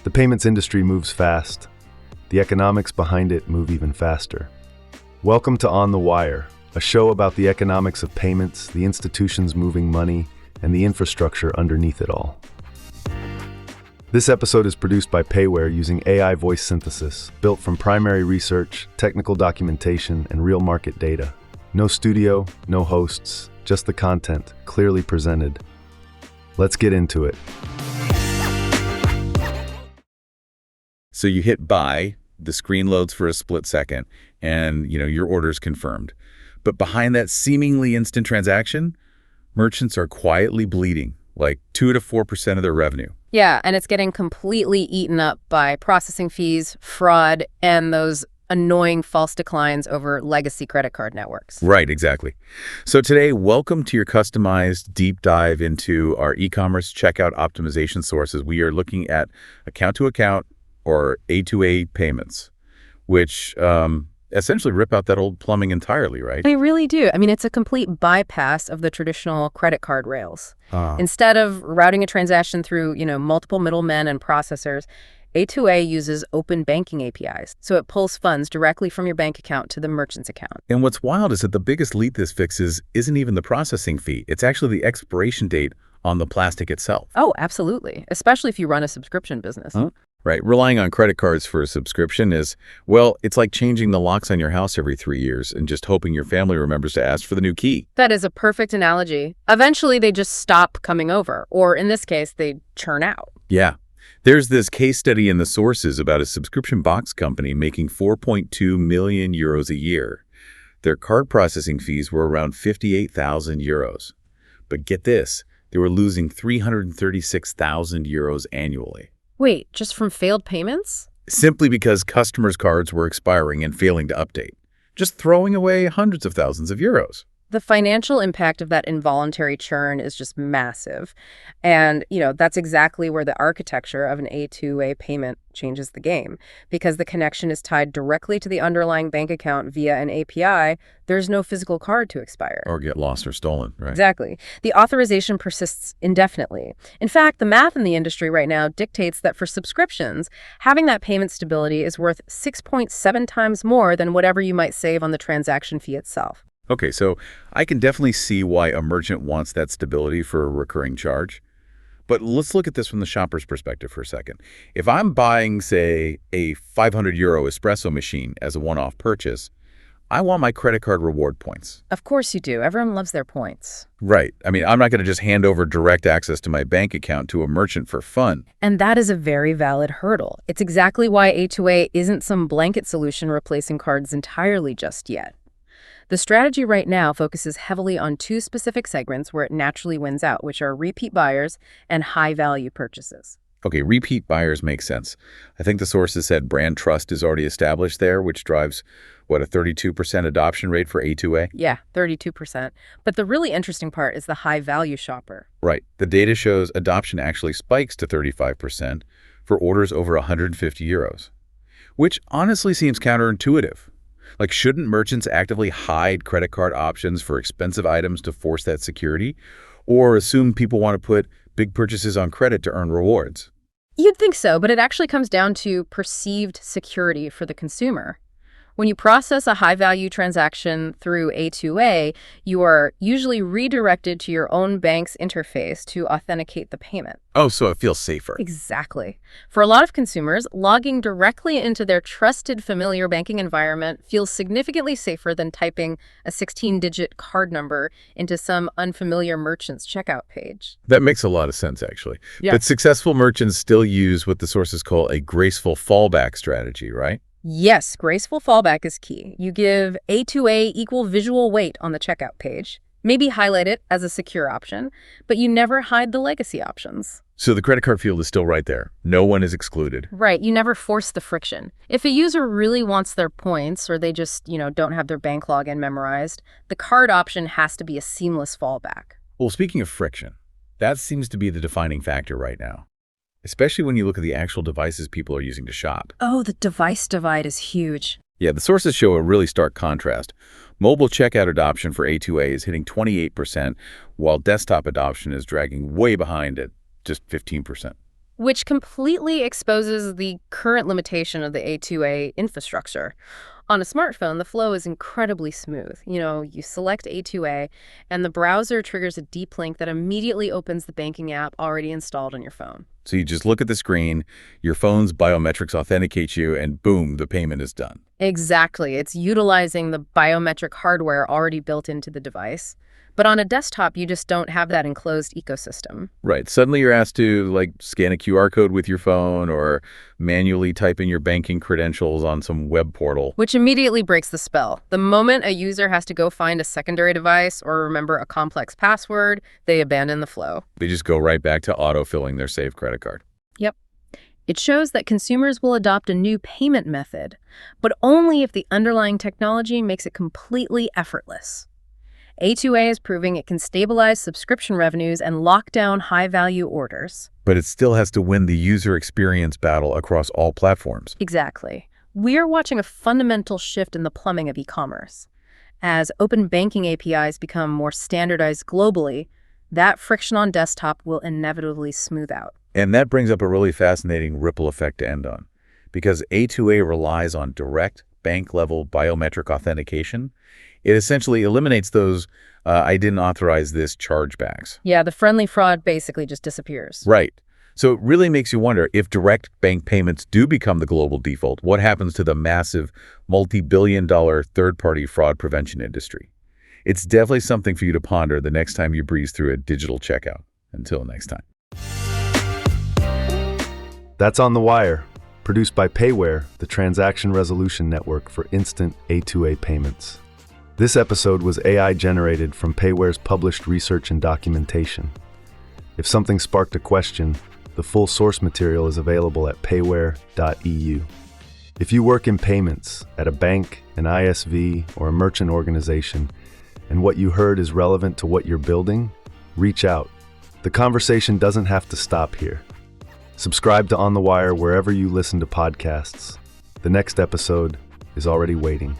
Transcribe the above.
The payments industry moves fast. The economics behind it move even faster. Welcome to On the Wire, a show about the economics of payments, the institutions moving money, and the infrastructure underneath it all. This episode is produced by Payware using AI voice synthesis, built from primary research, technical documentation, and real market data. No studio, no hosts, just the content, clearly presented. Let's get into it. So you hit buy, the screen loads for a split second, and your order's confirmed. But behind that seemingly instant transaction, merchants are quietly bleeding, like 2 to 4% of their revenue. Yeah, and it's getting completely eaten up by processing fees, fraud, and those annoying false declines over legacy credit card networks. Right, exactly. So today, welcome to your customized deep dive into our e-commerce checkout optimization sources. We are looking at account-to-account or A2A payments, which essentially rip out that old plumbing entirely, right? They really do. I mean, it's a complete bypass of the traditional credit card rails. Instead of routing a transaction through, multiple middlemen and processors, A2A uses open banking APIs, so it pulls funds directly from your bank account to the merchant's account. And what's wild is that the biggest leap this fixes isn't even the processing fee. It's actually the expiration date on the plastic itself. Oh, absolutely, especially if you run a subscription business. Right. Relying on credit cards for a subscription is, well, it's like changing the locks on your house every 3 years and just hoping your family remembers to ask for the new key. That is a perfect analogy. Eventually, they just stop coming over, or in this case, they churn out. Yeah. There's this case study in the sources about a subscription box company making 4.2 million euros a year. Their card processing fees were around 58,000 euros. But get this, they were losing 336,000 euros annually. Wait, just from failed payments? Simply because customers' cards were expiring and failing to update. Just throwing away hundreds of thousands of euros. The financial impact of that involuntary churn is just massive. And, that's exactly where the architecture of an A2A payment changes the game. Because the connection is tied directly to the underlying bank account via an API, there's no physical card to expire. Or get lost or stolen, right? Exactly. The authorization persists indefinitely. In fact, the math in the industry right now dictates that for subscriptions, having that payment stability is worth 6.7 times more than whatever you might save on the transaction fee itself. Okay, so I can definitely see why a merchant wants that stability for a recurring charge. But let's look at this from the shopper's perspective for a second. If I'm buying, say, a 500 euro espresso machine as a one-off purchase, I want my credit card reward points. Of course you do. Everyone loves their points. Right. I mean, I'm not going to just hand over direct access to my bank account to a merchant for fun. And that is a very valid hurdle. It's exactly why A2A isn't some blanket solution replacing cards entirely just yet. The strategy right now focuses heavily on two specific segments where it naturally wins out, which are repeat buyers and high-value purchases. Okay, repeat buyers make sense. I think the sources said brand trust is already established there, which drives, a 32% adoption rate for A2A? Yeah, 32%. But the really interesting part is the high-value shopper. Right. The data shows adoption actually spikes to 35% for orders over 150 euros, which honestly seems counterintuitive. Like, shouldn't merchants actively hide credit card options for expensive items to force that security? Or assume people want to put big purchases on credit to earn rewards? You'd think so, but it actually comes down to perceived security for the consumer. When you process a high-value transaction through A2A, you are usually redirected to your own bank's interface to authenticate the payment. Oh, so it feels safer. Exactly. For a lot of consumers, logging directly into their trusted, familiar banking environment feels significantly safer than typing a 16-digit card number into some unfamiliar merchant's checkout page. That makes a lot of sense, actually. Yeah. But successful merchants still use what the sources call a graceful fallback strategy, right? Yes, graceful fallback is key. You give A2A equal visual weight on the checkout page, maybe highlight it as a secure option, but you never hide the legacy options. So the credit card field is still right there. No one is excluded. Right. You never force the friction. If a user really wants their points or they just, don't have their bank login memorized, the card option has to be a seamless fallback. Well, speaking of friction, that seems to be the defining factor right now, especially when you look at the actual devices people are using to shop. Oh, the device divide is huge. Yeah, the sources show a really stark contrast. Mobile checkout adoption for A2A is hitting 28%, while desktop adoption is dragging way behind at just 15%. which completely exposes the current limitation of the A2A infrastructure. On a smartphone, the flow is incredibly smooth. You select A2A, and the browser triggers a deep link that immediately opens the banking app already installed on your phone. So you just look at the screen, your phone's biometrics authenticate you, and boom, the payment is done. Exactly. It's utilizing the biometric hardware already built into the device. But on a desktop, you just don't have that enclosed ecosystem. Right. Suddenly you're asked to scan a QR code with your phone or manually type in your banking credentials on some web portal. Which immediately breaks the spell. The moment a user has to go find a secondary device or remember a complex password, they abandon the flow. They just go right back to auto-filling their saved credit card. Yep. It shows that consumers will adopt a new payment method, but only if the underlying technology makes it completely effortless. A2A is proving it can stabilize subscription revenues and lock down high-value orders. But it still has to win the user experience battle across all platforms. Exactly. We are watching a fundamental shift in the plumbing of e-commerce. As open banking APIs become more standardized globally, that friction on desktop will inevitably smooth out. And that brings up a really fascinating ripple effect to end on. Because A2A relies on direct bank-level biometric authentication, it essentially eliminates those I didn't authorize this chargebacks. Yeah, the friendly fraud basically just disappears. Right. So it really makes you wonder, if direct bank payments do become the global default, what happens to the massive multi-billion-dollar third-party fraud prevention industry? It's definitely something for you to ponder the next time you breeze through a digital checkout. Until next time. That's On the Wire, produced by Payware, the transaction resolution network for instant A2A payments. This episode was AI-generated from Payware's published research and documentation. If something sparked a question, the full source material is available at payware.eu. If you work in payments at a bank, an ISV, or a merchant organization, and what you heard is relevant to what you're building, reach out. The conversation doesn't have to stop here. Subscribe to On the Wire wherever you listen to podcasts. The next episode is already waiting.